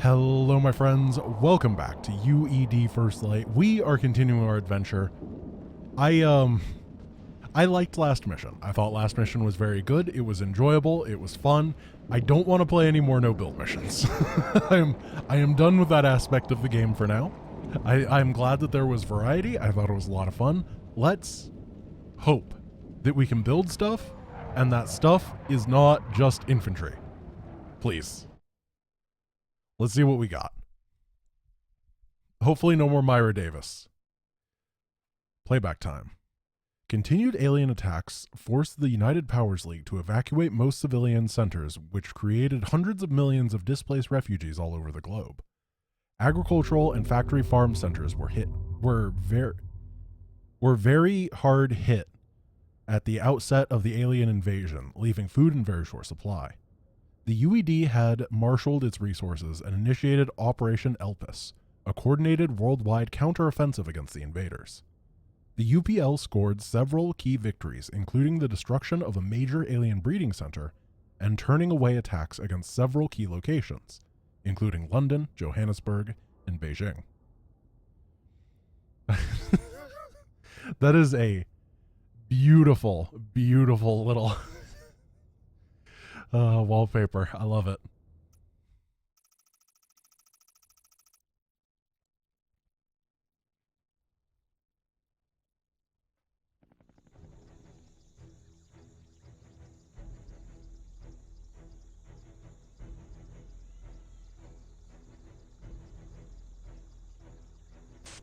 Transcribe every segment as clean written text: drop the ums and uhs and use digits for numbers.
Hello, my friends. Welcome back to UED First Light. We are continuing our adventure. I liked last mission. I thought last mission was very good. It was enjoyable. It was fun. I don't want to play any more no-build missions. I am done with that aspect of the game for now. I'm glad that there was variety. I thought it was a lot of fun. Let's hope that we can build stuff, and that stuff is not just infantry. Please. Let's see what we got. Hopefully no more Myra Davis. Playback time. Continued alien attacks forced the United Powers League to evacuate most civilian centers, which created hundreds of millions of displaced refugees all over the globe. Agricultural and factory farm centers were very hard hit at the outset of the alien invasion, leaving food in very short supply. The UED had marshaled its resources and initiated Operation Elpis, a coordinated worldwide counteroffensive against the invaders. The UPL scored several key victories, including the destruction of a major alien breeding center and turning away attacks against several key locations, including London, Johannesburg, and Beijing. That is a beautiful, beautiful little wallpaper. I love it.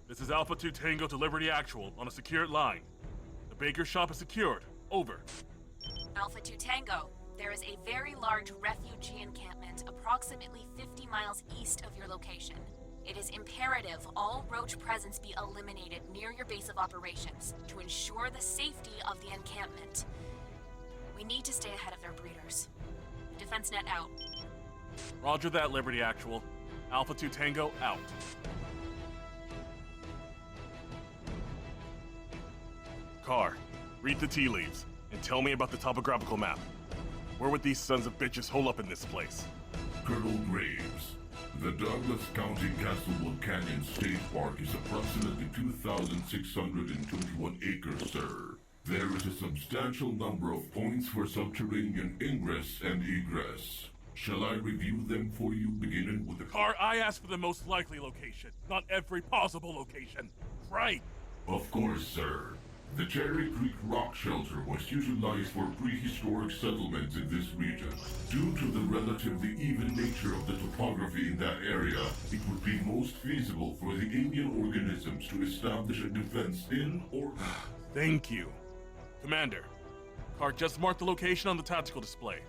This is Alpha 2 Tango to Liberty Actual on a secured line. The baker shop is secured. Over. Alpha 2 Tango, there is a very large refugee encampment approximately 50 miles east of your location. It is imperative all roach presence be eliminated near your base of operations to ensure the safety of the encampment. We need to stay ahead of their breeders. Defense net out. Roger that, Liberty Actual. Alpha 2 Tango out. Car, read the tea leaves and tell me about the topographical map. Where would these sons of bitches hole up in this place? Colonel Graves, the Douglas County Castlewood Canyon State Park is approximately 2,621 acres, sir. There is a substantial number of points for subterranean ingress and egress. Shall I review them for you, beginning with the... Car, I asked for the most likely location, not every possible location. Right. Of course, sir. The Cherry Creek Rock Shelter was utilized for prehistoric settlements in this region. Due to the relatively even nature of the topography in that area, it would be most feasible for the alien organisms to establish a defense in or... Thank you. Commander, Car just marked the location on the tactical display.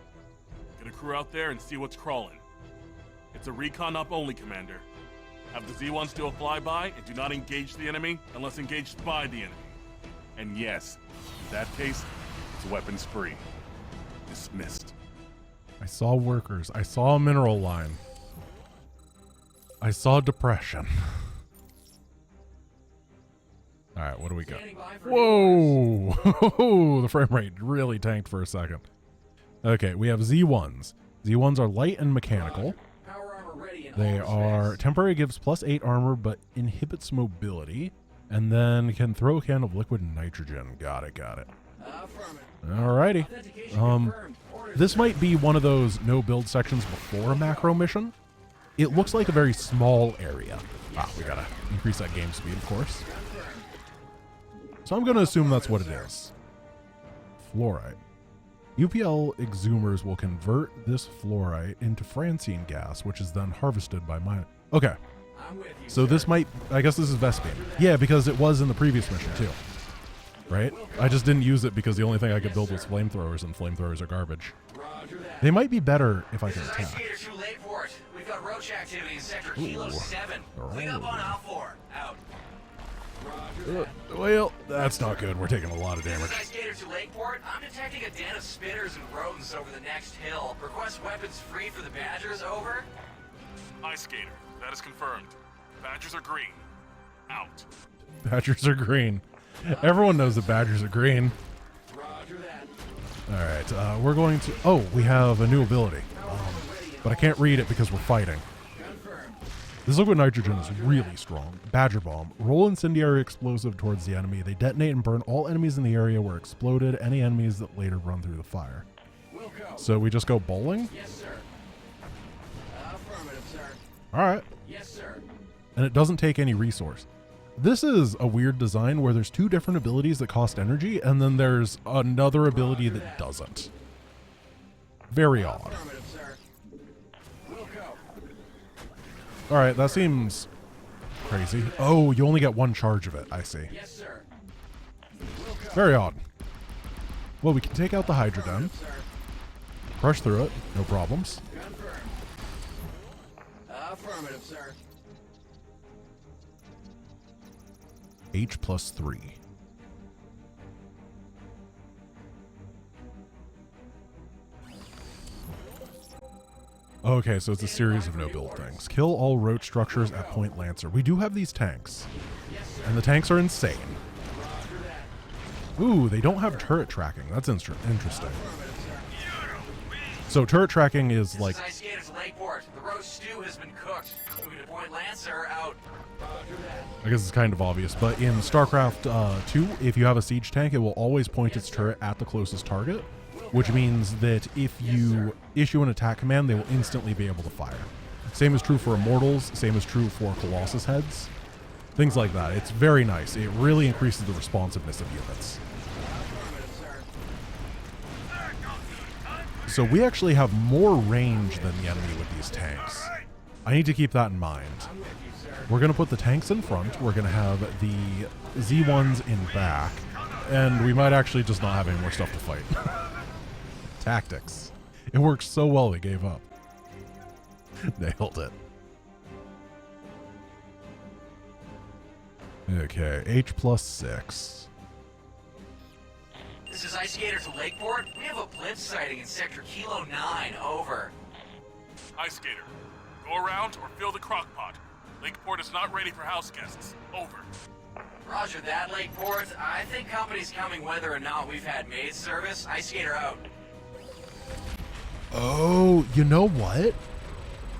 Get a crew out there and see what's crawling. It's a recon up only, Commander. Have the Z-1s do a flyby and do not engage the enemy unless engaged by the enemy. And yes, in that case, it's weapons free. Dismissed. I saw workers. I saw a mineral line. I saw depression. All right, what do we got? Whoa! The frame rate really tanked for a second. Okay, we have Z1s. Z1s are light and mechanical. They are temporary, gives +8 armor, but inhibits mobility. And then can throw a can of liquid nitrogen. Got it. Alrighty. This might be one of those no build sections before a macro mission. It looks like a very small area. We gotta increase that game speed, of course. So I'm gonna assume that's what it is. Fluorite. UPL exhumers will convert this fluorite into francine gas, which is then harvested by mine. Okay. So this might, I guess this is Vespine. Yeah, because it was in the previous mission too. Right? I just didn't use it because the only thing I could build was flamethrowers, and flamethrowers are garbage. They might be better if I can attack. We've got roach activity in sector Kilo 7. Clean up on Al 4. Out. Well, that's not good. We're taking a lot of damage. Skater to Lakeport. I'm detecting a den of spinners and rodents over the next hill. Request weapons free for the Badgers. Over. Hi, Skater. That is confirmed. Badgers are green. Out. Badgers are green. Everyone knows that badgers are green. Roger that. All right, we're going to... Oh, we have a new ability. But I can't read it because we're fighting. This liquid nitrogen is really strong. Badger bomb. Roll incendiary explosive towards the enemy. They detonate and burn all enemies in the area where exploded, any enemies that later run through the fire. So we just go bowling? Yes, sir. Affirmative, sir. Alright. Yes, sir. And it doesn't take any resource. This is a weird design where there's two different abilities that cost energy, and then there's another ability that doesn't. Very odd. Affirmative, sir. We'll go. Alright, that seems crazy. Oh, you only get one charge of it. I see. Yes, sir. We'll go. Very odd. Well, we can take out the Hydrodon. Sir. Crush through it. No problems. Confirmed. Affirmative, sir. H+3. Okay, so it's a series of no-build things. Kill all roach structures at Point Lancer. We do have these tanks, and the tanks are insane. Ooh, they don't have turret tracking. That's interesting. So turret tracking is like... This is Ice Gators Lakeport. The roast stew has been cooked. Moving to Point Lancer, out. I guess it's kind of obvious, but in StarCraft 2, if you have a siege tank, it will always point its turret at the closest target, which means that if you issue an attack command, they will instantly be able to fire. Same is true for Immortals, same is true for Colossus heads, things like that. It's very nice. It really increases the responsiveness of units. So we actually have more range than the enemy with these tanks. I need to keep that in mind. We're going to put the tanks in front. We're going to have the Z1s in back. And we might actually just not have any more stuff to fight. Tactics. It works so well they gave up. Nailed it. Okay, H+6. This is Ice Gators Lakeport. We have a blitz sighting in Sector Kilo 9. Over. Ice Skater, go around or fill the crock pot. Lakeport is not ready for house guests. Over. Roger that, Lakeport. I think company's coming whether or not we've had maid service. Ice Skater out. Oh, you know what?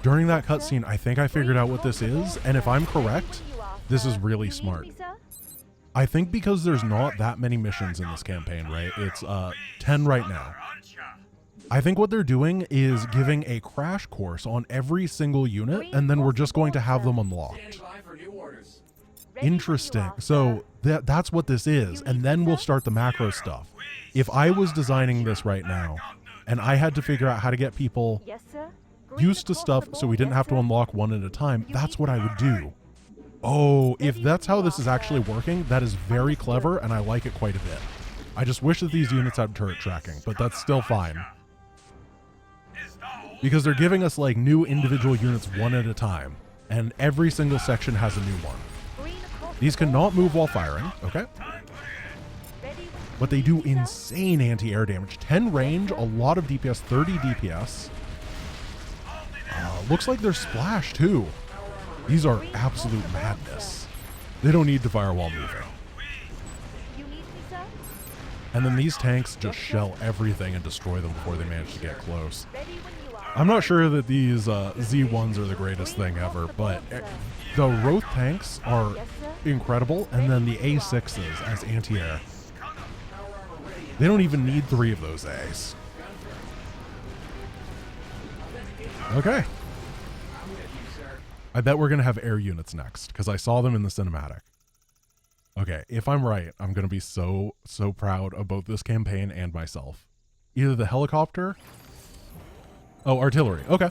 During that cutscene, I think I figured out what this is, and if I'm correct, this is really smart. I think because there's not that many missions in this campaign, right? It's 10 right now. I think what they're doing is giving a crash course on every single unit, and then we're just going to have them unlocked. Standing by for new orders. Interesting. So that's what this is, and then we'll start the macro stuff. If I was designing this right now, and I had to figure out how to get people used to stuff so we didn't have to unlock one at a time, that's what I would do. Oh, if that's how this is actually working, that is very clever, and I like it quite a bit. I just wish that these units had turret tracking, but that's still fine. Because they're giving us like new individual units one at a time, and every single section has a new one. These cannot move while firing, okay? But they do insane anti-air damage. 10 range, a lot of DPS, 30 DPS. Looks like they're splash too. These are absolute madness. They don't need to fire while moving. And then these tanks just shell everything and destroy them before they manage to get close. I'm not sure that these Z1s are the greatest thing ever, but the Roth tanks are incredible, and then the A6s as anti-air. They don't even need 3 of those A's. Okay. I bet we're going to have air units next, because I saw them in the cinematic. Okay, if I'm right, I'm going to be so proud of both this campaign and myself. Either the helicopter... Oh, artillery. Okay.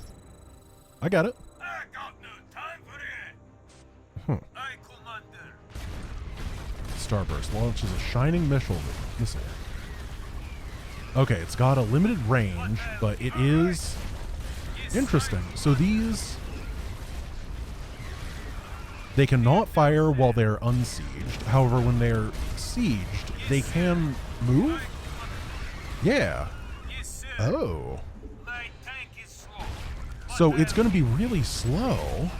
I got it. I got no time for it. I commander. Starburst launches a shining missile. Okay, it's got a limited range, but it is interesting. So these... They cannot fire while they're unsieged. However, when they're sieged, they can move? Yeah. Oh. So it's going to be really slow.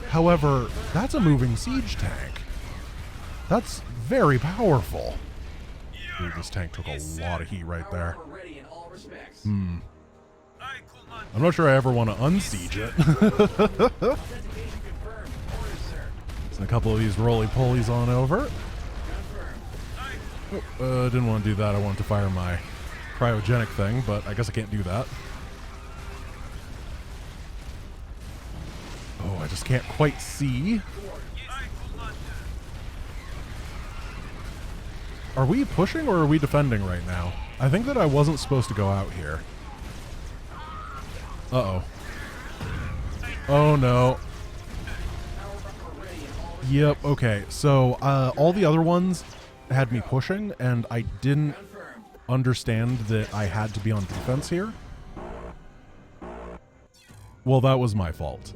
However, that's a moving siege tank. That's very powerful. Dude, this tank took a lot of heat right there. I'm not sure I ever want to unsiege it. Send a couple of these roly-polies on over. Didn't want to do that. I wanted to fire my cryogenic thing, but I guess I can't do that. Oh, I just can't quite see. Are we pushing or are we defending right now? I think that I wasn't supposed to go out here. Uh-oh. Oh, no. Yep, okay. So, all the other ones had me pushing, and I didn't understand that I had to be on defense here. Well, that was my fault.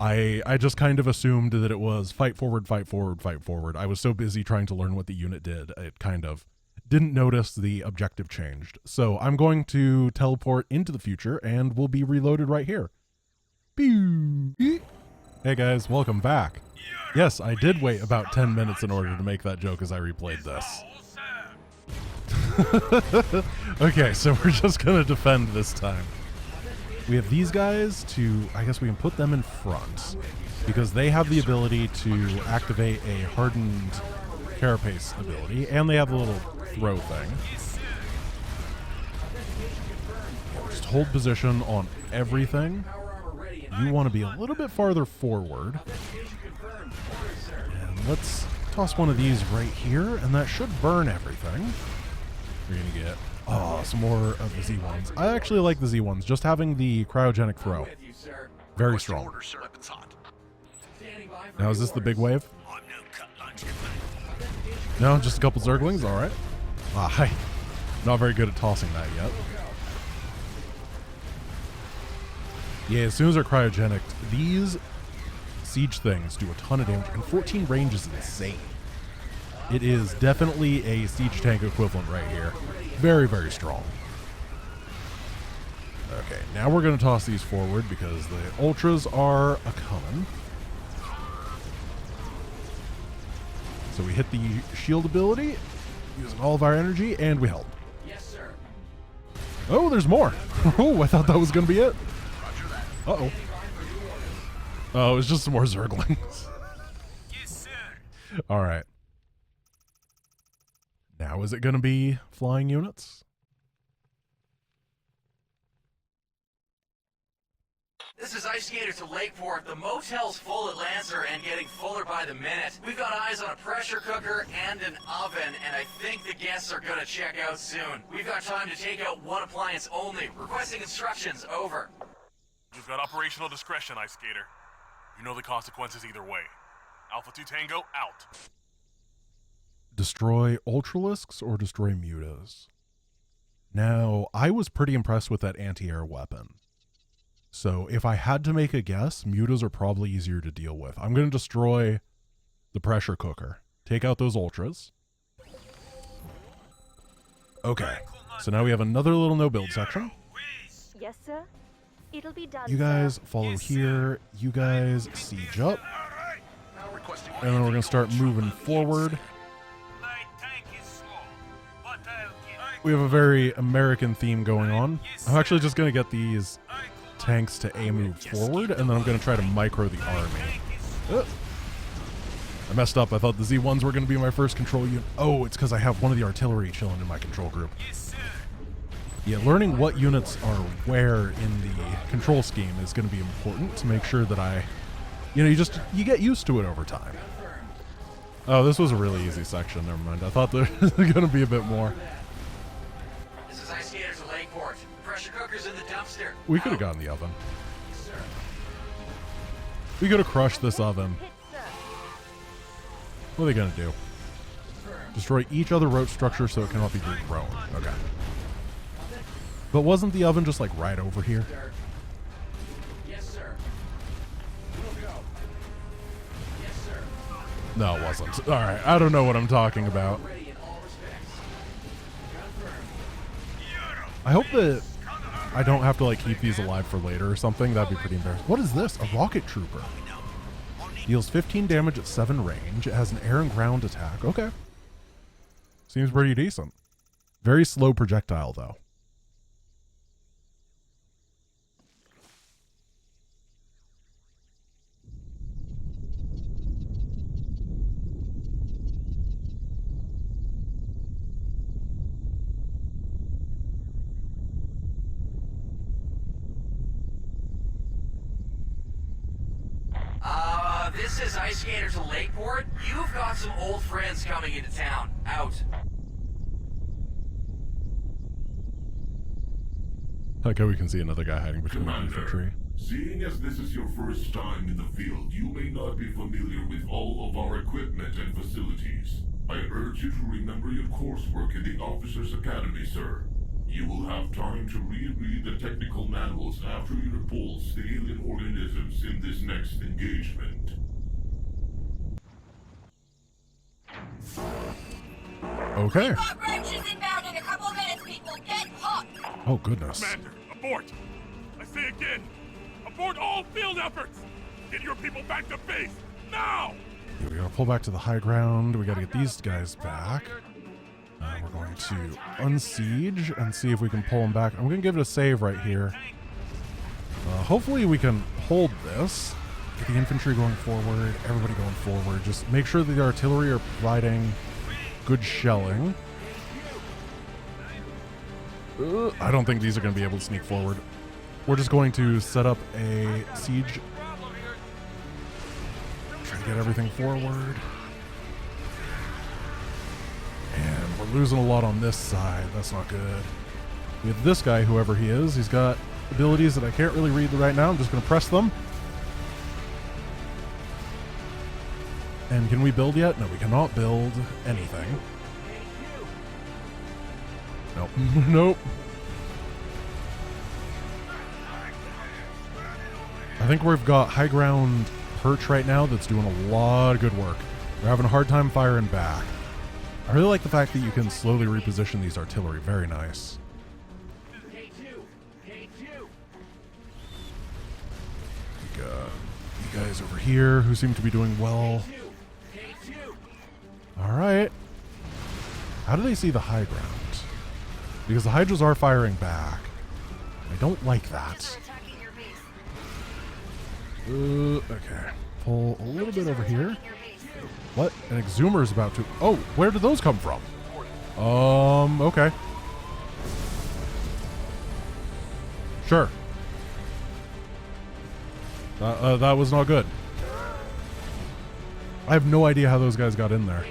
I just kind of assumed that it was fight forward, fight forward, fight forward. I was so busy trying to learn what the unit did, it kind of didn't notice the objective changed. So I'm going to teleport into the future, and we'll be reloaded right here. Pew! Hey guys, welcome back. Yes, I did wait about 10 minutes in order to make that joke as I replayed this. Okay, so we're just gonna defend this time. We have these guys to, I guess we can put them in front because they have the ability to activate a hardened carapace ability, and they have a little throw thing. Just hold position on everything. You want to be a little bit farther forward. And let's toss one of these right here, and that should burn everything. We're going to get some more of the Z1s. I actually like the Z1s, just having the cryogenic throw. Very strong. Now, is this the big wave? No, just a couple Zerglings? All right. I'm not very good at tossing that yet. Yeah, as soon as they're cryogenic, these siege things do a ton of damage, and 14 range is insane. It is definitely a siege tank equivalent right here. Very, very strong. Okay, now we're going to toss these forward because the ultras are a-coming. So we hit the shield ability, using all of our energy, and we help. Yes, sir. Oh, there's more. Oh, I thought that was going to be it. Uh-oh. Oh, it was just some more Zerglings. Yes, sir. All right. Now is it going to be flying units? This is Ice Skater to Lakeport. The motel's full at Lancer and getting fuller by the minute. We've got eyes on a pressure cooker and an oven, and I think the guests are gonna check out soon. We've got time to take out one appliance only. Requesting instructions, over. You've got operational discretion, Ice Skater. You know the consequences either way. Alpha 2 Tango, out. Destroy Ultralisks or destroy Mutas? Now, I was pretty impressed with that anti-air weapon. So if I had to make a guess, Mutas are probably easier to deal with. I'm going to destroy the pressure cooker. Take out those Ultras. Okay, so now we have another little no-build section. Yes, sir. It'll be done. You guys follow here. You guys siege up. And then we're going to start moving forward. My tank is slow, but I'll get. We have a very American theme going on. I'm actually just going to get these tanks to move forward, and then I'm going to try to micro the army. I messed up. I thought the Z1s were going to be my first control unit. Oh, it's because I have one of the artillery chilling in my control group. Yeah, learning what units are where in the control scheme is going to be important to make sure that you get used to it over time. Oh, this was a really easy section. Never mind. I thought there was going to be a bit more. This is Ice Skater to Lakeport. Pressure cooker's in the dumpster. We could have gotten the oven. We could have crushed this oven. What are they going to do? Destroy each other roach structure so it cannot be regrown. Okay. But wasn't the oven just like right over here? Yes, sir. We'll go. Yes, sir. No, it wasn't. All right. I don't know what I'm talking about. Ready in all respects. Confirmed. I hope that I don't have to like keep these alive for later or something. That'd be pretty embarrassing. What is this? A rocket trooper. Deals 15 damage at 7 range. It has an air and ground attack. Okay. Seems pretty decent. Very slow projectile though. this is Ice Skater to Lakeport. You've got some old friends coming into town. Out. Like how we can see another guy hiding between the infantry. Commander, seeing as this is your first time in the field, you may not be familiar with all of our equipment and facilities. I urge you to remember your coursework in the Officers Academy, sir. You will have time to reread the technical manuals after you repulse the alien organisms in this next engagement. Okay. Wrenches inbound in a couple minutes, people. Get hooked. Oh, goodness. Commander, abort! I say again, abort all field efforts! Get your people back to base, now! Yeah, we gotta pull back to the high ground. We gotta get these guys back. We're going to unsiege and see if we can pull them back. I'm gonna give it a save right here. Hopefully we can hold this. Get the infantry going forward, everybody going forward. Just make sure that the artillery are providing good shelling. I don't think these are going to be able to sneak forward. We're just going to set up a siege. Try to get everything forward. And we're losing a lot on this side. That's not good. We have this guy, whoever he is. He's got abilities that I can't really read right now. I'm just going to press them. And can we build yet? No, we cannot build anything. Nope. Nope. I think we've got high ground perch right now that's doing a lot of good work. They're having a hard time firing back. I really like the fact that you can slowly reposition these artillery. Very nice. We got you guys over here who seem to be doing well. All right. How do they see the high ground? Because the Hydras are firing back. I don't like that. Okay. Pull a little bit over here. What? An exhumer is about to... Oh, where did those come from? Okay. Sure. That was not good. I have no idea how those guys got in there.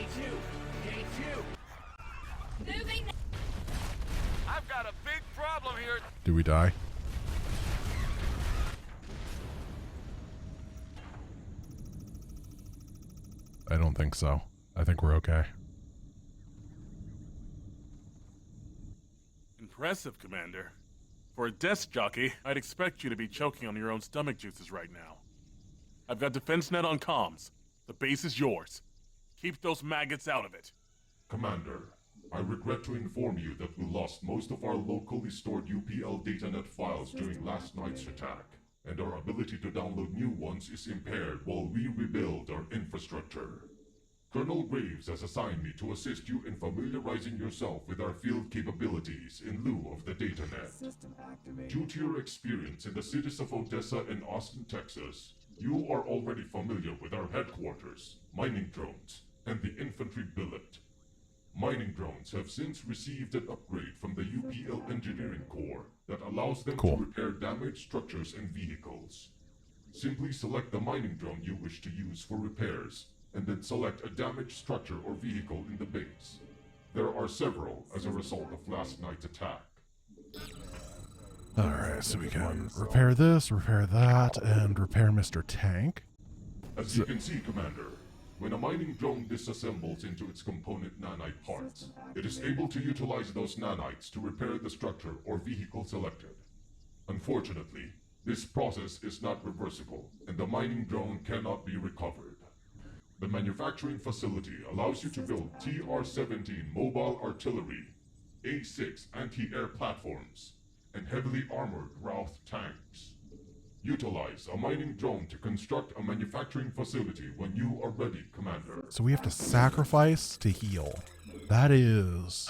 I've got a big problem here. Did we die? I don't think so. I think we're okay. Impressive, Commander. For a desk jockey, I'd expect you to be choking on your own stomach juices right now. I've got defense net on comms. The base is yours. Keep those maggots out of it. Commander, I regret to inform you that we lost most of our locally stored UPL datanet files during last night's attack, and our ability to download new ones is impaired while we rebuild our infrastructure. Colonel Graves has assigned me to assist you in familiarizing yourself with our field capabilities in lieu of the datanet. Due to your experience in the cities of Odessa and Austin, Texas, you are already familiar with our headquarters, mining drones, and the infantry billet. Mining drones have since received an upgrade from the UPL Engineering Corps that allows them to repair damaged structures and vehicles. Simply select the mining drone you wish to use for repairs, and then select a damaged structure or vehicle in the base. There are several as a result of last night's attack. Alright, so we can repair this, repair that, and repair Mr. Tank. As you can see, Commander, when a mining drone disassembles into its component nanite parts, it is able to utilize those nanites to repair the structure or vehicle selected. Unfortunately, this process is not reversible, and the mining drone cannot be recovered. The manufacturing facility allows you to build TR-17 mobile artillery, A-6 anti-air platforms, and heavily armored Routh tanks. Utilize a mining drone to construct a manufacturing facility when you are ready, Commander. So we have to sacrifice to heal. That is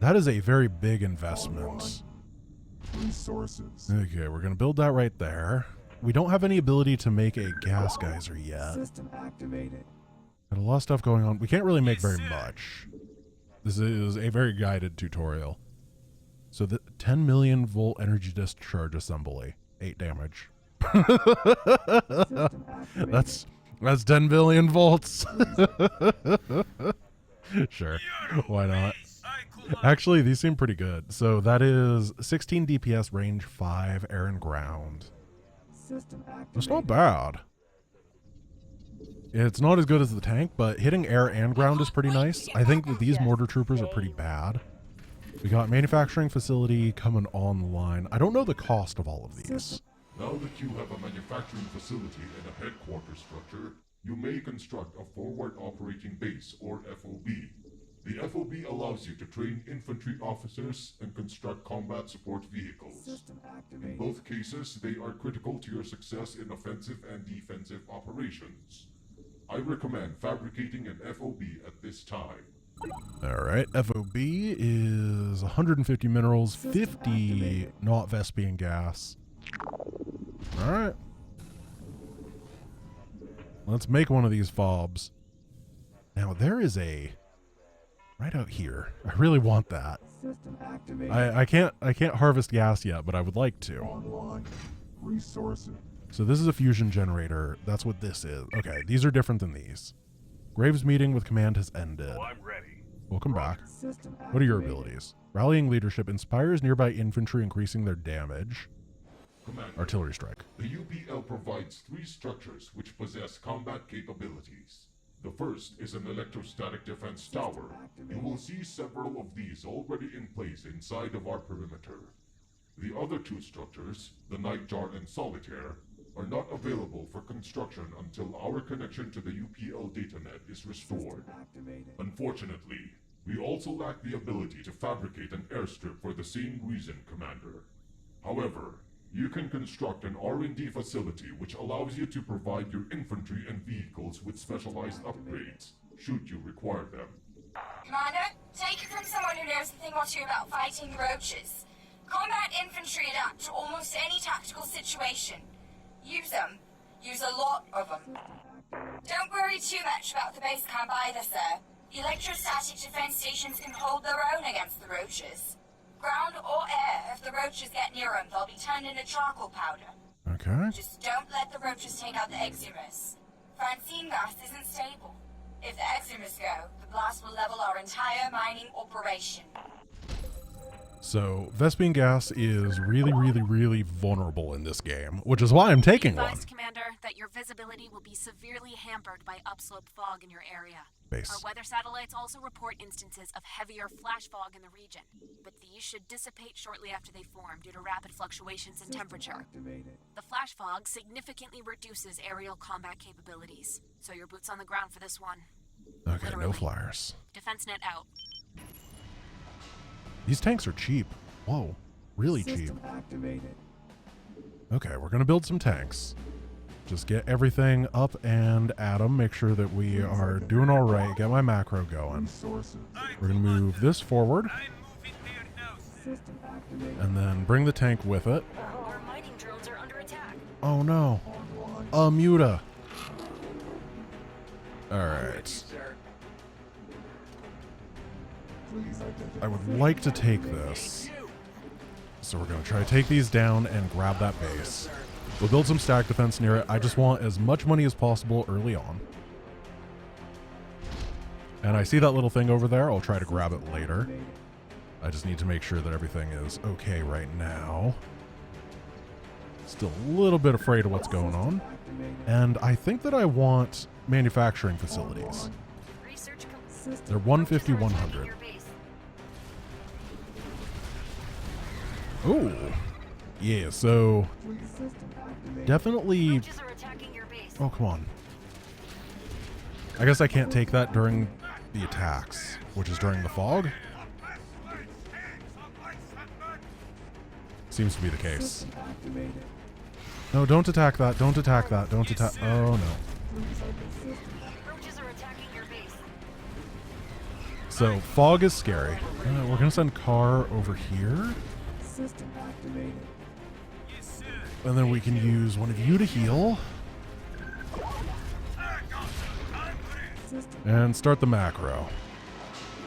a very big investment. Resources. Okay, we're gonna build that right there. We don't have any ability to make a gas geyser yet. System activated. Got a lot of stuff going on. We can't really make very much. This is a very guided tutorial. So the 10 million volt energy discharge assembly. 8 damage. That's 10 billion volts. Sure, why not? Actually, these seem pretty good. So that is 16 DPS, range 5, air and ground. System activated. That's not bad. It's not as good as the tank, but hitting air and ground is pretty nice. I think that these mortar troopers are pretty bad. We got manufacturing facility coming online. I don't know the cost of all of these. Now that you have a manufacturing facility and a headquarters structure, you may construct a forward operating base, or FOB. The FOB allows you to train infantry officers and construct combat support vehicles. System In activated. both cases, they are critical to your success in offensive and defensive operations. I recommend fabricating an FOB at this time. All right, FOB is 150 minerals, 50 not Vespian gas. All right. Let's make one of these fobs. Now, there is a... right out here. I really want that. System activated. I can't harvest gas yet, but I would like to. Online. Resources. So this is a fusion generator. That's what this is. Okay, these are different than these. Graves meeting with command has ended. Oh, I'm ready. Welcome back. System activated. What are your abilities? Rallying leadership inspires nearby infantry, increasing their damage. Commander, Artillery strike. the UPL provides 3 structures which possess combat capabilities. The first is an electrostatic defense tower. You will see several of these already in place inside of our perimeter. The other 2 structures, the Nightjar and Solitaire, are not available for construction until our connection to the UPL datanet is restored. Activated. Unfortunately, we also lack the ability to fabricate an airstrip for the same reason, Commander. However, you can construct an R&D facility which allows you to provide your infantry and vehicles with specialized upgrades, should you require them. Commander, take it from someone who knows a thing or two about fighting roaches. Combat infantry adapt to almost any tactical situation. Use them. Use a lot of them. Don't worry too much about the base camp either, sir. Electrostatic defense stations can hold their own against the roaches. Ground or air, if the roaches get near them, they'll be turned into charcoal powder. Okay. Just don't let the roaches take out the exhumus. Francine gas isn't stable. If the exhumus go, the blast will level our entire mining operation. So Vespian gas is really vulnerable in this game, which is why I'm taking one. Advised, Commander, that your visibility will be severely hampered by upslope fog in your area. Base. Our weather satellites also report instances of heavier flash fog in the region, but these should dissipate shortly after they form due to rapid fluctuations in temperature. Activated. The flash fog significantly reduces aerial combat capabilities, so your boots on the ground for this one. Okay, no Literally. flyers. Defense net out. These tanks are cheap. Whoa, really cheap. System activated. Okay, we're gonna build some tanks. Just get everything up and at them. Make sure that we are doing all right. Get my macro going. Resources. We're gonna move this forward I'm moving there now, sir. System activated. and then bring the tank with it. Our mining drones are under attack. Oh no, Online. Muta. All right, Sir. Please identify. I would like to take this. So we're gonna try to take these down and grab that base. We'll build some stack defense near it. I just want as much money as possible early on. And I see that little thing over there. I'll try to grab it later. I just need to make sure that everything is okay right now. Still a little bit afraid of what's going on. And I think that I want manufacturing facilities. Research They're 150, 100. Oh, yeah, so System activated. definitely. Roaches are attacking your base. Oh, come on. I guess I can't take that during the attacks, which is during the fog. Seems to be the case. System activated. No, don't attack that. Don't attack that. Don't attack. Oh, no. Roaches are attacking your base. So, fog is scary. We're going to send Car over here. System activated. Yes, sir. And then we can use one of you to heal. System And start the macro.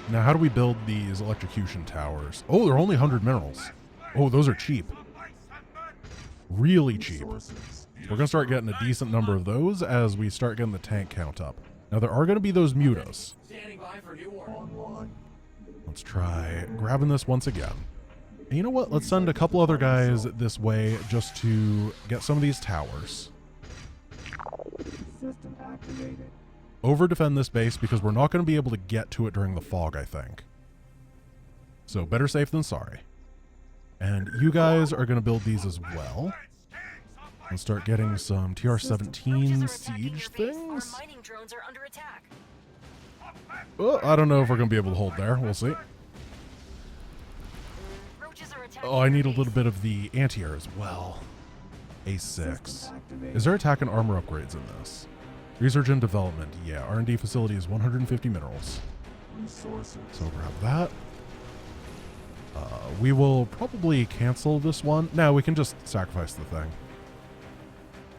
Now, how do we build these electrocution towers? Oh, they're only 100 minerals. Oh, those are cheap. Really cheap. resources. The We're going to start getting a decent number of those as we start getting the tank count up. Now, there are going to be those mutos. Standing by for new order. Let's try grabbing this once again. And you know what? Let's send a couple other guys this way just to get some of these towers. System activated. Over defend this base because we're not going to be able to get to it during the fog, I think. So better safe than sorry. And you guys are going to build these as well. And start getting some TR-17 siege things. Our mining drones are under attack. Oh, I don't know if we're going to be able to hold there. We'll see. Roaches are attacking Oh, I need a your little base. bit of the anti-air as well. A6. System activated. Is there attack and armor upgrades in this? Research and development. Yeah, R&D facility is 150 minerals. Resources. So grab that. We will probably cancel this one. No, we can just sacrifice the thing.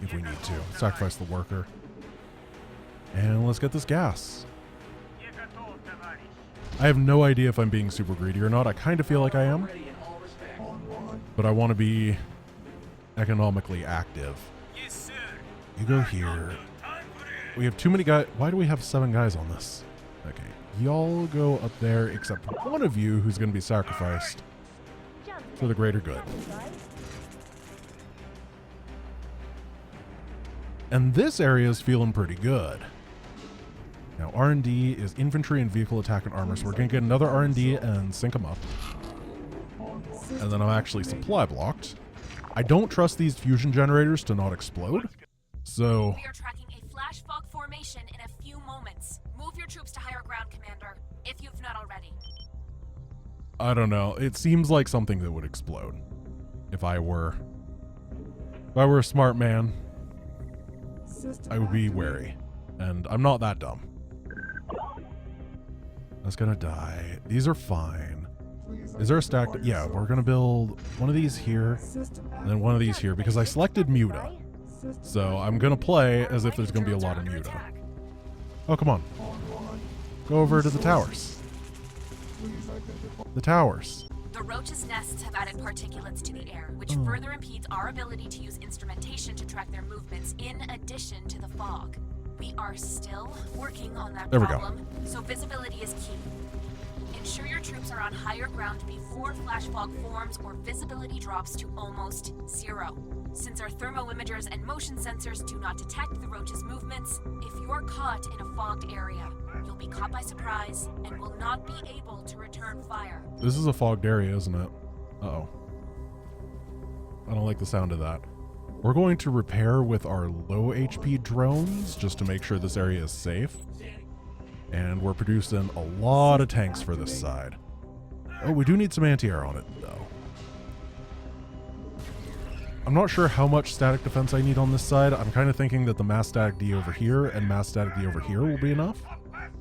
If we need to. Sacrifice the worker. And let's get this gas. I have no idea if I'm being super greedy or not. I kind of feel like I am. Ready in all respects. But I want to be economically active. Yes, sir. You go here. Time for it. We have too many guys. Why do we have 7 guys on this? Okay. Y'all go up there except for one of you who's going to be sacrificed for the greater good. And this area is feeling pretty good. Now R&D is infantry and vehicle attack and armor, so we're going to get another R&D and sync them up. And then I'm actually supply blocked. I don't trust these fusion generators to not explode. So We are tracking a flash fog formation in a few moments. Move your troops to higher ground, Commander, if you've not already. I don't know. It seems like something that would explode. If I were a smart man, System I would be activated. wary. And I'm not that dumb. That's gonna die. These are fine. Please Is there a stack? identify Yeah, yourself. we're gonna build one of these here System and then one of these here because I selected Muta. System So I'm gonna play Our as if there's mining gonna be a drones lot are of under Muta. attack. Oh, come on. online. Go over to the towers. Please identify. The towers. The roaches' nests have added particulates to the air, which further impedes our ability to use instrumentation to track their movements in addition to the fog. We are still working on that There we go. problem, so visibility is key. Ensure your troops are on higher ground before flash fog forms or visibility drops to almost zero. Since our thermo-imagers and motion sensors do not detect the roaches' movements, if you're caught in a fogged area, you'll be caught by surprise and will not be able to return fire. This is a fogged area, isn't it? Uh-oh. I don't like the sound of that. We're going to repair with our low HP drones just to make sure this area is safe. And we're producing a lot of tanks for this side. Oh, we do need some anti-air on it, though. I'm not sure how much static defense I need on this side. I'm kind of thinking that the mass static D over here and mass static D over here will be enough.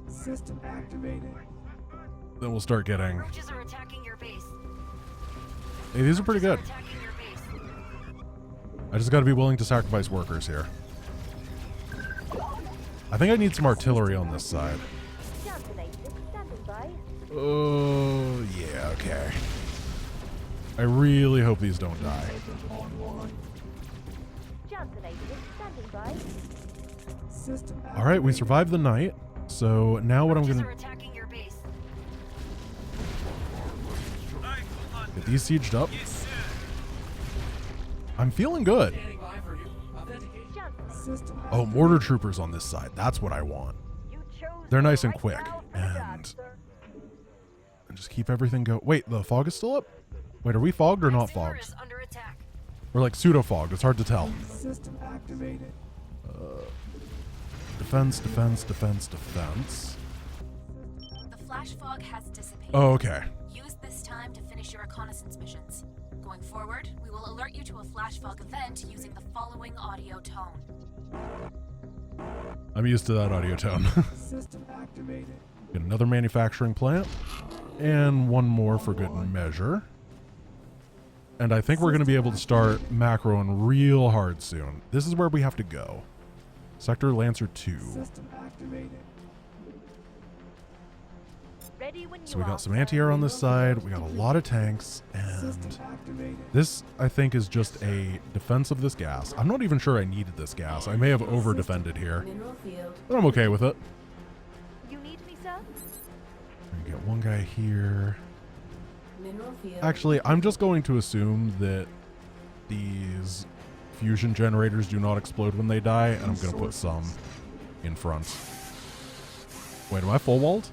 System activated. Then we'll start getting... Roaches are attacking your base. Hey, these are pretty good. Roaches are attacking your base. I just got to be willing to sacrifice workers here. I think I need some artillery on this side. Oh, yeah, okay. I really hope these don't die. System All right, we survived the night. So now what I'm Roaches going are to attacking your base. I command. get these sieged up. Yes, sir. I'm feeling good. Standing by for you. Authentication. System Oh, mortar troopers on this side. That's what I want. They're nice and quick. And just keep everything go. Wait, the fog is still up? Wait, are we fogged or not Xander fogged? is under attack. We're like pseudo-fogged. It's hard to tell. System activated. Defense, defense, defense, defense. The flash fog has dissipated. Oh, okay. Use this time to finish your reconnaissance missions. Going forward, we will alert you to a flash fog event using the following audio tone. I'm used to that audio tone. System activated. Get another manufacturing plant. And one more for good measure. And I think we're going to be able to start macroing real hard soon. This is where we have to go. Sector Lancer 2. System activated. Ready when So we got some anti-air on this side, we got a lot of tanks, and this, I think, is just a defense of this gas. I'm not even sure I needed this gas. I may have over-defended here, but I'm okay with it. You need me, sir? We get one guy here. Actually, I'm just going to assume that these fusion generators do not explode when they die, and I'm going to put some in front. Wait, am I full walled?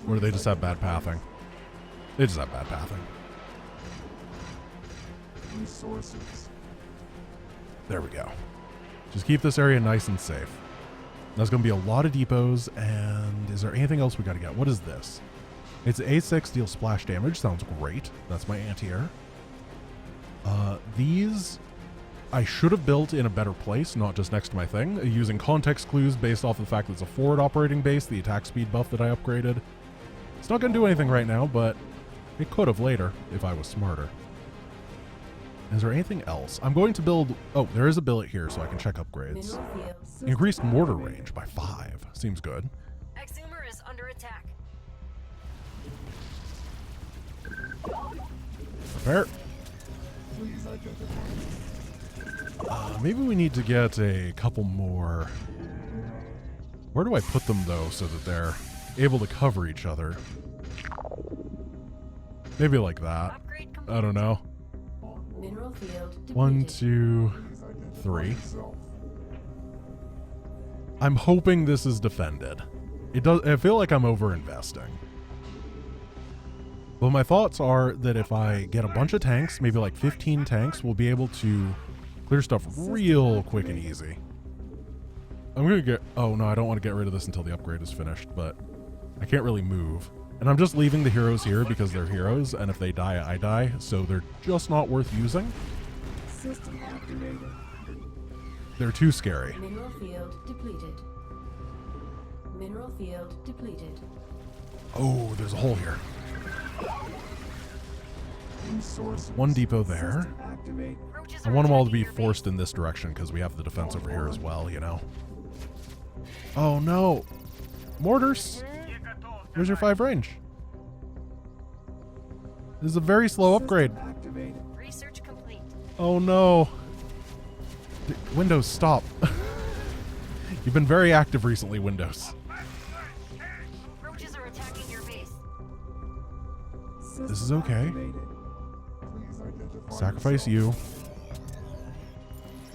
Or do they just have bad pathing? They just have bad pathing. Resources. There we go. Just keep this area nice and safe. There's going to be a lot of depots, and is there anything else we got to get? What is this? It's A6, deals splash damage. Sounds great. That's my anti-air. These I should have built in a better place, not just next to my thing, using context clues based off the fact that it's a forward operating base, the attack speed buff that I upgraded. It's not going to do anything right now, but it could have later if I was smarter. Is there anything else? I'm going to build... Oh, there is a billet here, so I can check upgrades. Increased mortar range by 5. Seems good. Exhumer is under attack. Prepare. Maybe we need to get a couple more... Where do I put them, though, so that they're able to cover each other? Maybe like that. I don't know. 1, 2, 3. I'm hoping this is defended. It does. I feel like I'm over-investing. But my thoughts are that if I get a bunch of tanks, maybe like 15 tanks, we'll be able to clear stuff real quick and easy. I'm going to get... Oh, no, I don't want to get rid of this until the upgrade is finished, but I can't really move. And I'm just leaving the heroes here because they're heroes, and if they die, I die, so they're just not worth using. System activated. They're too scary. Mineral field depleted. Mineral field depleted. Oh, there's a hole here. Resources. One depot there. System activated. Roaches I are want them all to attacking be your forced base. in this direction because we have the defense over here as well, you know. Oh no. Mortars. Where's your 5 range? This is a very slow upgrade. System activated. Research complete. Oh no. Windows, stop. You've been very active recently, Windows. Roaches are attacking your base. This is okay. Activated. Please identify Sacrifice yourself.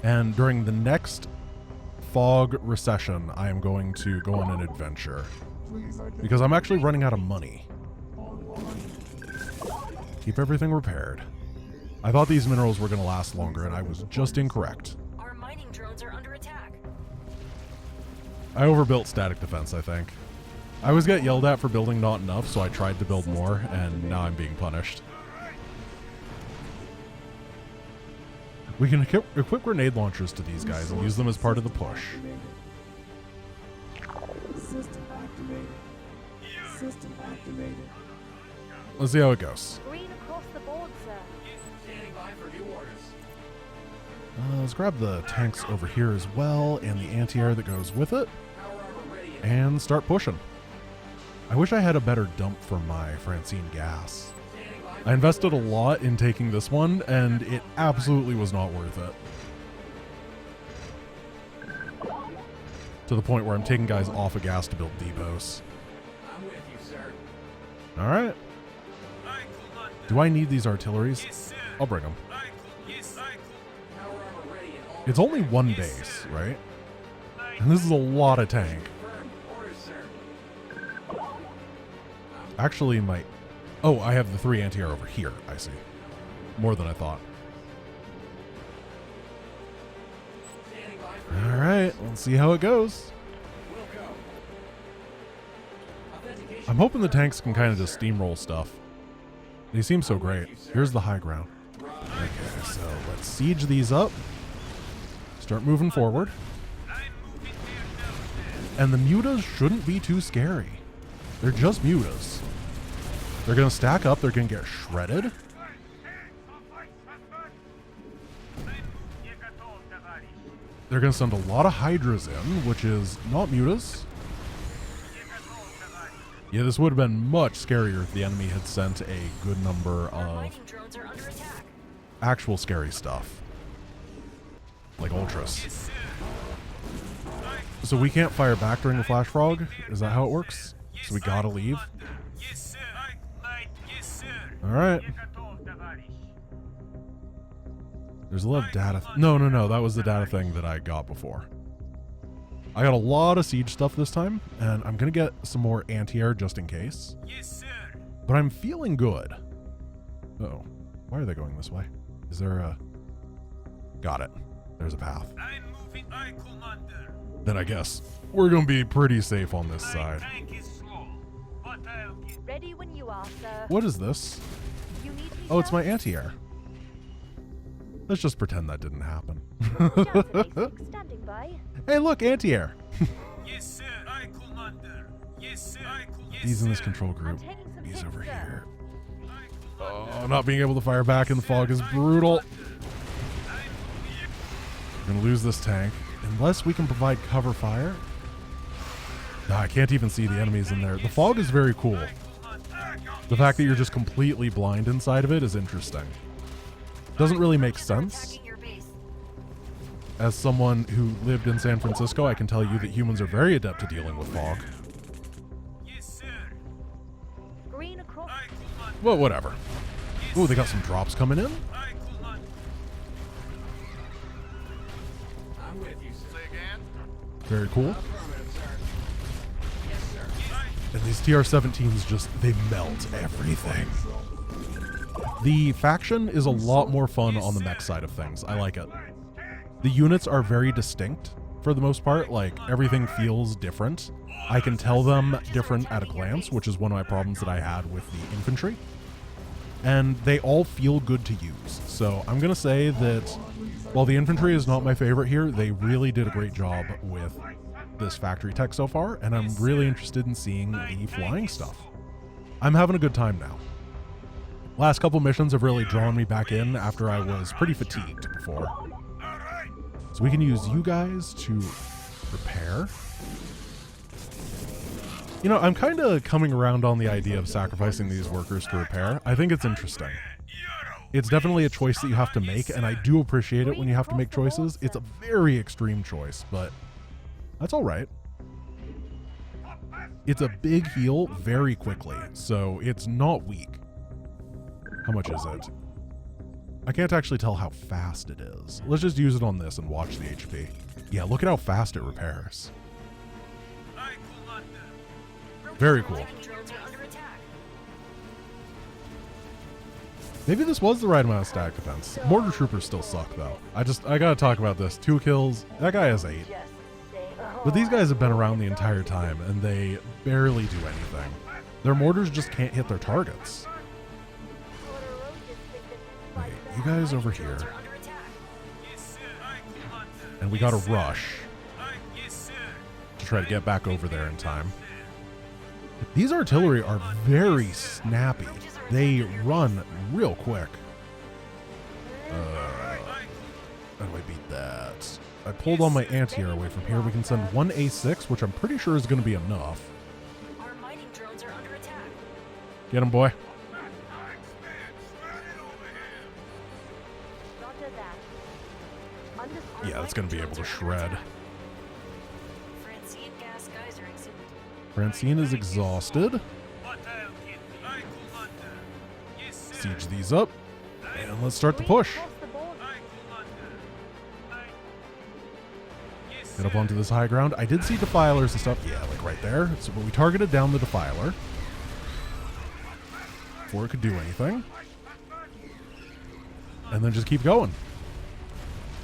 you. And during the next fog recession, I am going to go on an adventure. Please identify Because I'm actually running out of money. Keep everything repaired. I thought these minerals were going to last longer, and I was just incorrect. Our mining drones are under attack. I overbuilt static defense, I think. I always get yelled at for building not enough, so I tried to build more, and now I'm being punished. We can equip grenade launchers to these guys and use them as part of the push. System activated. System activated. Let's see how it goes. Green across the board, sir. Standing by for new orders. Let's grab the tanks over here as well, and the anti-air that goes with it, and start pushing. I wish I had a better dump for my Francine gas. I invested a lot in taking this one, and it absolutely was not worth it. To the point where I'm taking guys off of gas to build depots. I'm with you, sir. Alright. Aye, Commander. Do I need these artilleries? Yes, sir. I'll bring them. Aye, yes, aye, Power armor ready and all It's only one base, right? And this is a lot of tank. confirmed. Orders, sir. Actually, my... Oh, I have the 3 anti-air over here. I see. More than I thought. Standing by for Alright, let's see how it goes. will go. Authentication I'm hoping the tanks can kind of just steamroll stuff. They seem so great. Here's the high ground. Okay, so let's siege these up. Start moving forward. I'm moving there now, sir. And the mutas shouldn't be too scary. They're just mutas. They're going to stack up. They're going to get shredded. They're going to send a lot of hydras in, which is not mutas. Yeah, this would have been much scarier if the enemy had sent a good number Our of mining drones are under attack. actual scary stuff. Like ultras. Yes, sir. So we can't fire back during the flash frog? Is that how it works? So we gotta leave? Yes, sir. Yes, sir. Alright. There's a lot of data. No, that was the data thing that I got before. I got a lot of siege stuff this time, and I'm gonna get some more anti-air just in case. Yes, sir. But I'm feeling good. Uh-oh. Why are they going this way? Is there a... Got it. There's a path. I'm moving. Aye, Commander. Then I guess we're gonna be pretty safe on this My side. tank is slow, but I'll get... Ready when you are, sir. What is this? You need me, Oh, it's sir? my anti-air. Let's just pretend that didn't happen. Johnson 86 standing by. Hey, look, anti-air. Yes, sir. Aye, Commander. Yes, sir. Aye, yes, He's in this sir. control group. taking some He's hits, over sir. here. Aye, Commander. Oh, not being able to fire back in the fog is brutal. We're gonna lose this tank unless we can provide cover fire. Nah, I can't even see the enemies in there. The fog is very cool. The fact that you're just completely blind inside of it is interesting. Doesn't really make sense. Attacking your base. As someone who lived in San Francisco, I can tell you that humans are very adept to dealing with fog. Yes, sir. Green across. Aye, Commander. Well, whatever. Oh, they got some drops coming in. Aye, Commander. I'm with you, sir. Say again. Very cool. Affirmative, sir. Yes, sir. And these TR-17s just, they melt everything. The faction is a lot more fun on the mech side of things. I like it. The units are very distinct for the most part. Like, everything feels different. I can tell them different at a glance, which is one of my problems that I had with the infantry. And they all feel good to use. So I'm going to say that while the infantry is not my favorite here, they really did a great job with this factory tech so far, and I'm really interested in seeing the flying stuff. I'm having a good time now. Last couple missions have really drawn me back in after I was pretty fatigued before. So we can use you guys to repair. You know, I'm kind of coming around on the idea of sacrificing these workers to repair. I think it's interesting. It's definitely a choice that you have to make, and I do appreciate it when you have to make choices. It's a very extreme choice, but that's all right. It's a big heal very quickly, so it's not weak. How much is it? I can't actually tell how fast it is. Let's just use it on this and watch the HP. Yeah, look at how fast it repairs. Aye, Commander. Very cool. Mining drones are under attack. Maybe this was the right amount of stack defense. Mortar troopers still suck though. I gotta talk about this. 2 kills. That guy has 8. Just say, But these guys have been around the entire time and they barely do anything. Their mortars just can't hit their targets. Okay, you guys over here. Drones are under attack. Yes, sir. Aye, Commander. And we gotta rush Aye, yes, sir. to try to get back over there in time. These artillery are very snappy. They run real quick. How do I beat that? I pulled all my anti-air away from here. We can send 1 A6, which I'm pretty sure is going to be enough. Our mining drones are under attack. Get him, boy. Roger that. Understood. Yeah, that's going to be able to shred. Francine gas geyser exhibit. Francine is exhausted. But I'll get... Aye, Commander. Yes, sir. Siege these up. And let's start the push. Across the board. Aye, Commander. Aye. Yes, Get up onto this high ground. I did see defilers and stuff. Yeah, like right there. So, but we targeted down the defiler before it could do anything. And then just keep going.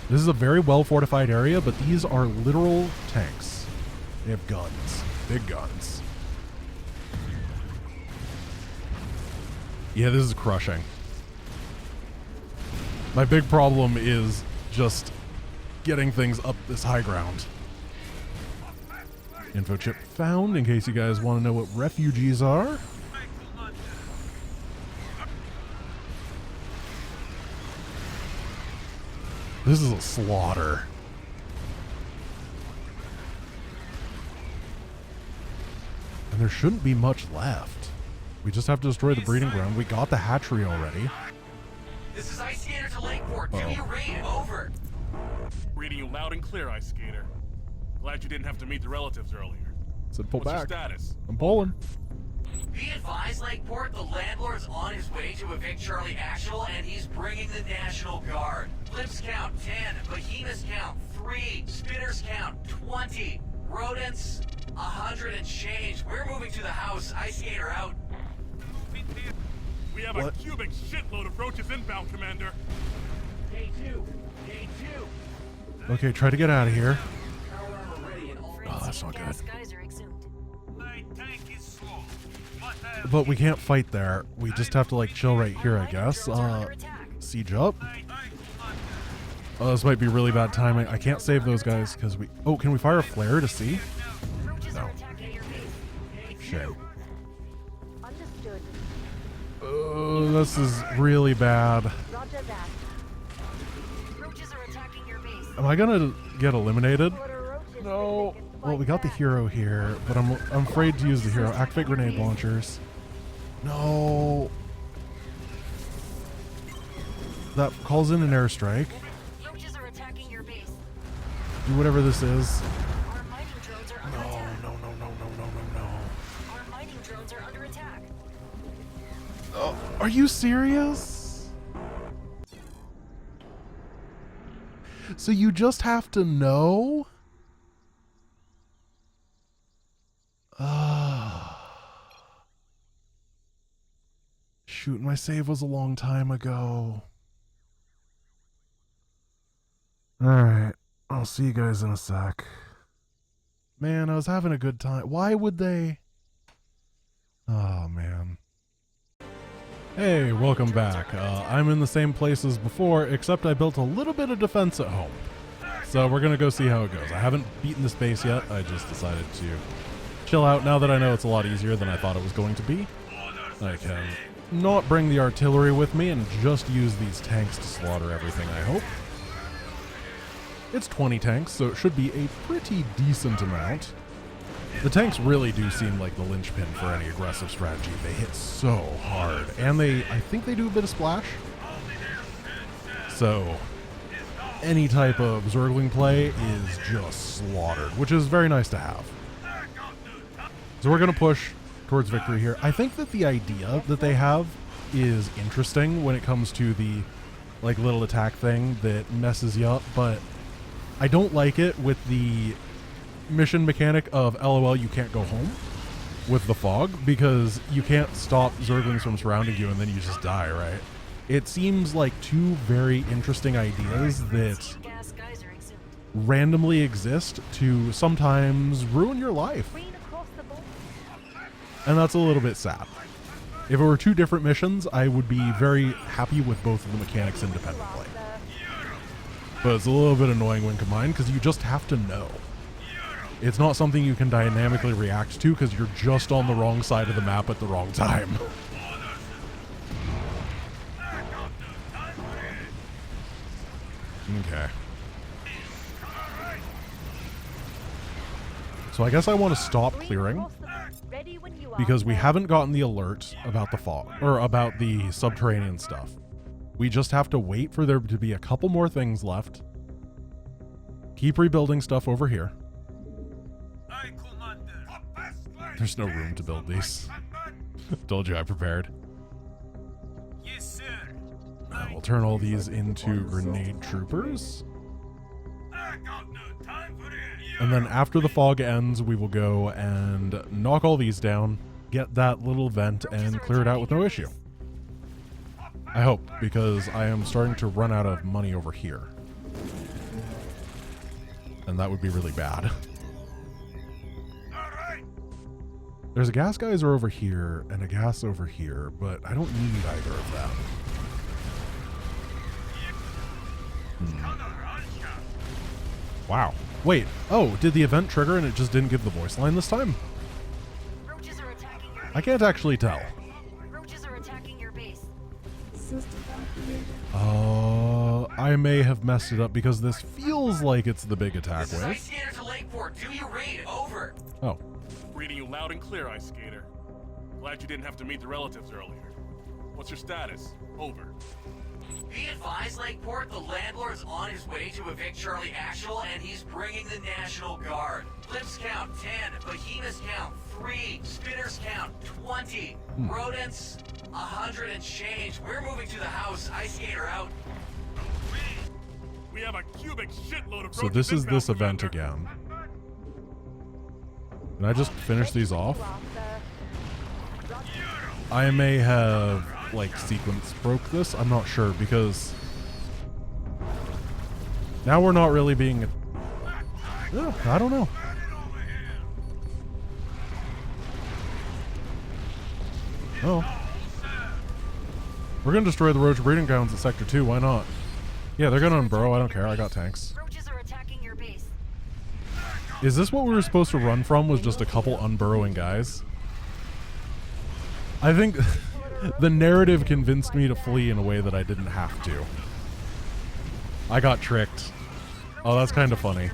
This is a very well fortified area, but these are literal tanks. They have guns. Big guns. Yeah, this is crushing. My big problem is just getting things up this high ground. Info chip found, in case you guys want to know what refugees are. This is a slaughter. And there shouldn't be much left. We just have to destroy the breeding ground. We got the hatchery already. This is Ice Skater to Lakeport. Do you read? Over. Reading you loud and clear, Ice Skater. Glad you didn't have to meet the relatives earlier. Said pull What's back. your status? I'm pulling. Be advised, Lakeport, the landlord's on his way to evict Charlie Actual, and he's bringing the National Guard. Lips count 10, behemoths count 3, spitters count 20, rodents 100 and change. We're moving to the house. Ice Skater out. We have a cubic shitload of roaches inbound, Commander. Day 2. Day 2. Okay, try to get out of here. Power armor ready and all. Oh, that's not good. Geyser exhumed. My tank is slow, but But we can't fight there. We just have to like chill right here, I guess. Siege up. Oh, this might be really bad timing. I can't save those guys because we... Oh, can we fire a flare to see? No. Shit. Understood. Oh, this is really bad. Roger that. Roaches are attacking your base. Am I gonna get eliminated? Order roaches No. so they can Well, we fight got the back. hero here, but I'm afraid to use the hero. Activate grenade launchers. No. That calls in an airstrike. Roaches are attacking your base. Do whatever this is. Our mining drones are under No, attack. no, no, no, no, no, no, no. Our mining drones are under attack. Oh, are you serious? So you just have to know? Shoot, my save was a long time ago. Alright, I'll see you guys in a sec. Man, I was having a good time. Why would they? Oh, man. Hey, welcome back. I'm in the same place as before, except I built a little bit of defense at home. So we're gonna go see how it goes. I haven't beaten this base yet. I just decided to chill out now that I know it's a lot easier than I thought it was going to be. I can not bring the artillery with me and just use these tanks to slaughter everything, I hope. It's 20 tanks, so it should be a pretty decent amount. The tanks really do seem like the linchpin for any aggressive strategy. They hit so hard, and I think they do a bit of splash. So any type of Zergling play is just slaughtered, which is very nice to have. So we're going to push towards victory here. I think that the idea that they have is interesting when it comes to the like little attack thing that messes you up, but I don't like it with the mission mechanic of LOL you can't go home with the fog, because you can't stop Zerglings from surrounding you and then you just die, right? It seems like two very interesting ideas that Gas geyser exhumed. randomly exist to sometimes ruin your life. Green across the board. And that's a little bit sad. If it were two different missions, I would be very happy with both of the mechanics independently. But it's a little bit annoying when combined because you just have to know. It's not something you can dynamically react to because you're just on the wrong side of the map at the wrong time. Okay. So I guess I want to stop clearing Ready when you are. because we haven't gotten the alert about the fog or about the subterranean stuff. We just have to wait for there to be a couple more things left. Keep rebuilding stuff over here. I commander. There's no room to build these. Told you I prepared. Yes, sir. We'll turn all these into grenade troopers. I got no time for it. And then after the fog ends, we will go and knock all these down, get that little vent, and clear it out with no issue. I hope, because I am starting to run out of money over here. And that would be really bad. All right. There's a gas geyser over here and a gas over here, but I don't need either of them. Wow. Wait. Oh, did the event trigger and it just didn't give the voice line this time? Roaches are attacking your I can't actually tell. Roaches are attacking your base. System activated. I may have messed it up because this feels like it's the big attack This is wave. Ice Skater to Lakeport. Do you read? Over. Oh. Reading you loud and clear, Ice Skater. Glad you didn't have to meet the relatives earlier. What's your status? Over. Be advised, Lakeport, the landlord's on his way to evict Charlie Actual, and he's bringing the National Guard. Lips count 10, behemoths count 3, spinners count 20, rodents 100 and change. We're moving to the house. Ice Skater out. We have a cubic shitload of So this is this event again. Can I just finish these off? I may have, like, sequence broke this. I'm not sure, because now we're not really being... I don't know. Oh. We're gonna destroy the roach breeding grounds at Sector 2. Why not? Yeah, they're gonna unburrow. I don't care. I got tanks. Roaches are attacking your base. Is this what we were supposed to run from, was just a couple unburrowing guys? I think the narrative convinced me to flee in a way that I didn't have to. I got tricked. Oh, that's kind of funny.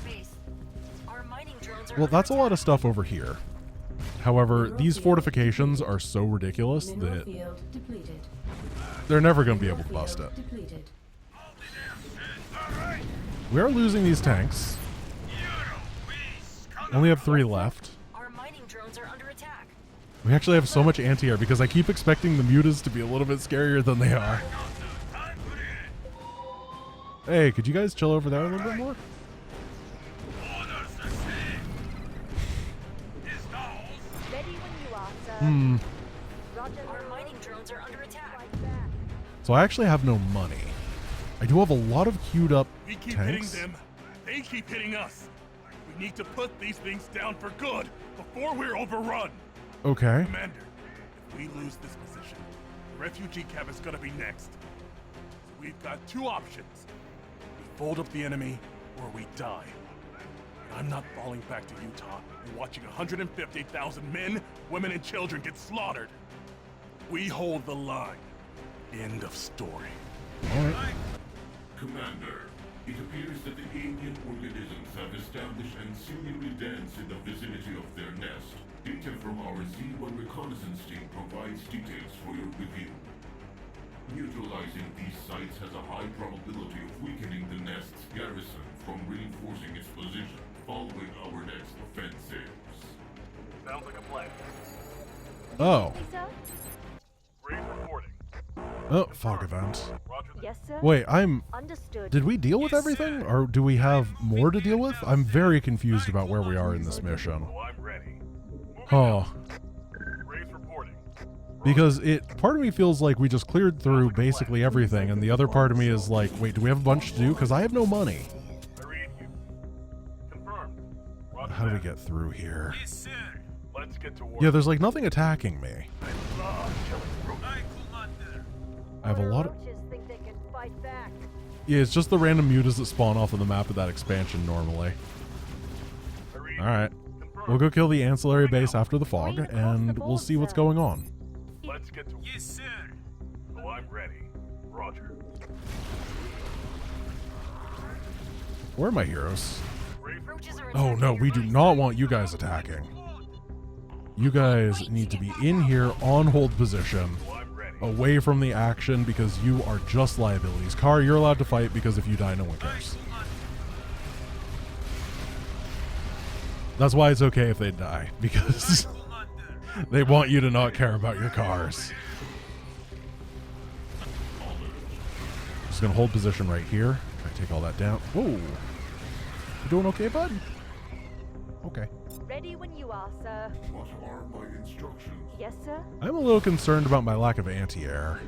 Well, that's a lot of stuff over here. However, these fortifications are so ridiculous that they're never going to be able to bust it. We are losing these tanks. Only have 3 left. Our mining drones are under attack. We actually have so much anti-air because I keep expecting the mutas to be a little bit scarier than they are. Hey, could you guys chill over there a little bit more? Our mining drones are under attack. So I actually have no money. I do have a lot of queued up We keep tanks. hitting them. They keep hitting us. We need to put these things down for good before we're overrun. Okay. Commander, if we lose this position, refugee camp is gonna be next. So we've got 2 options. We fold up the enemy, or we die. And I'm not falling back to Utah and watching 150,000 men, women, and children get slaughtered. We hold the line. End of story. All right. Commander, it appears that the alien organisms have established and seemingly dance in the vicinity of their nest. Data from our Z1 reconnaissance team provides details for your review. Neutralizing these sites has a high probability of weakening the nest's garrison from reinforcing its position following our next offensives. Sounds like a plan. Oh. Brave reporting. Oh, fog event. Roger that. Yes, sir. Wait, Understood. Did we deal with everything? Or do we have more to deal with? I'm very confused about where we are in this mission. Oh, I'm ready. Oh. Braves reporting. Because part of me feels like we just cleared through basically everything, and the other part of me is like, wait, do we have a bunch to do? Because I have no money. I read you. Confirmed. Roger How do we that. get through here? Yes, sir. Let's get to work. Yeah, there's like nothing attacking me. Love killing roaches. Aye, Commander. I have a lot of... Roaches think they can fight back. Yeah, it's just the random mutas that spawn off of the map of that expansion normally. I read Alright. Confirmed. We'll go kill the ancillary base after the fog, and we'll see what's going on. Let's get to work. Yes, sir. Oh, I'm ready. Roger. Where are my heroes? Brave Roaches are Oh attacking no, your we do base. not want you guys attacking. You guys need to be in here on hold position, Oh, I'm ready. away from the action, because you are just liabilities. Car, you're allowed to fight because if you die, no one cares. That's why it's okay if they die, because they want you to not care about your cars. Just gonna hold position right here. I take all that down. Whoa. You doing okay, bud? Okay. Ready when you are, sir. What are my instructions? Yes, sir. I'm a little concerned about my lack of anti-air.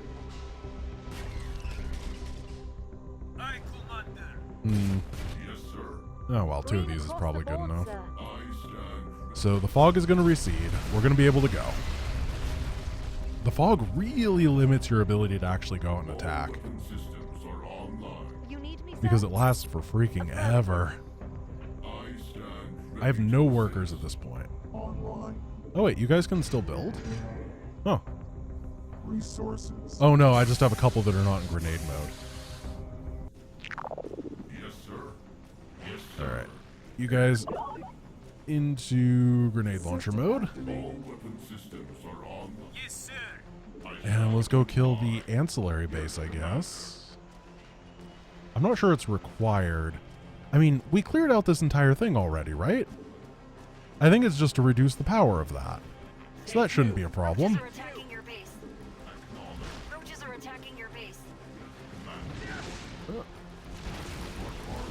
Aye, Commander. Yes, sir. Oh well, 2 of Green these is across probably the good board, enough. sir. I stand ready. So the fog is going to recede. We're going to be able to go. The fog really limits your ability to actually go out and attack, All weapon systems are online. You need me, sir? because it lasts for freaking ever. I stand ready. I have no workers at this point. Online. Oh wait, you guys can still build? Oh. Resources. Oh no, I just have a couple that are not in grenade mode. Yes, sir. Yes, sir. Alright. You guys into grenade launcher mode. All weapon systems are on. Yes, sir. And let's go kill the ancillary base, I guess. I'm not sure it's required. I mean, we cleared out this entire thing already, right? I think it's just to reduce the power of that. So that shouldn't be a problem. Roaches are attacking your base. Roaches are attacking your base.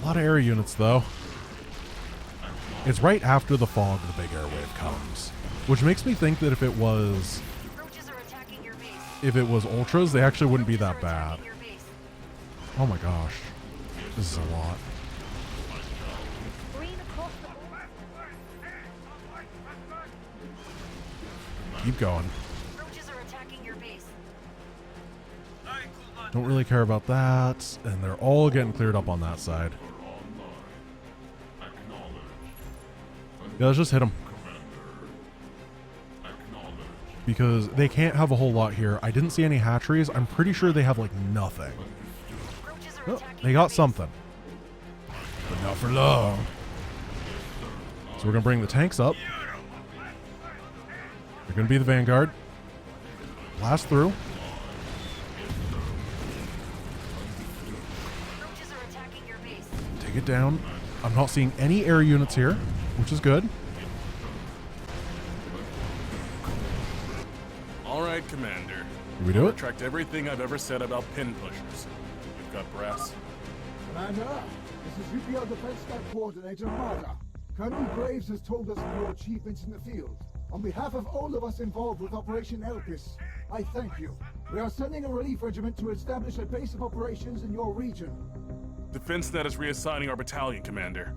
A lot of air units, though. It's right after the fog the big air wave comes, which makes me think that if it was ultras, they actually wouldn't be that bad. Oh my gosh, this is a lot. Keep going. Don't really care about that, and they're all getting cleared up on that side. Yeah, let's just hit them. Because they can't have a whole lot here. I didn't see any hatcheries. I'm pretty sure they have like nothing. Oh, they got something. But not for long. So we're going to bring the tanks up. They're going to be the vanguard. Blast through. Take it down. I'm not seeing any air units here, which is good. All right, Commander. Did we do it? Retract everything I've ever said about pin pushers. We've got brass. Commander, this is UPL Defense Staff Coordinator Marta. Colonel Graves has told us of your achievements in the field. On behalf of all of us involved with Operation Elpis, I thank you. We are sending a relief regiment to establish a base of operations in your region. Defense Net is reassigning our battalion, Commander.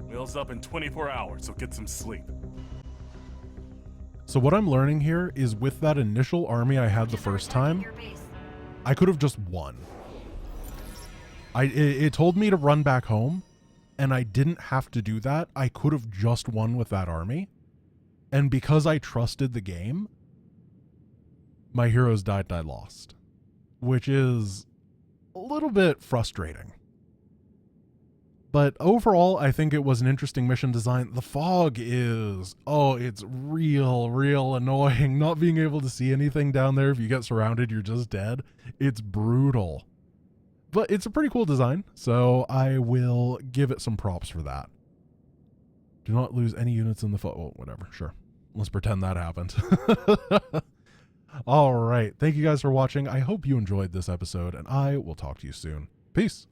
Wheels up in 24 hours, so get some sleep. So what I'm learning here is with that initial army I had the first time, I could have just won. It told me to run back home, and I didn't have to do that. I could have just won with that army. And because I trusted the game, my heroes died and I lost. Which is a little bit frustrating. But overall, I think it was an interesting mission design. The fog is, it's real annoying. Not being able to see anything down there. If you get surrounded, you're just dead. It's brutal. But it's a pretty cool design, so I will give it some props for that. Do not lose any units in the foot. Well, whatever, sure. Let's pretend that happened. All right. Thank you guys for watching. I hope you enjoyed this episode, and I will talk to you soon. Peace.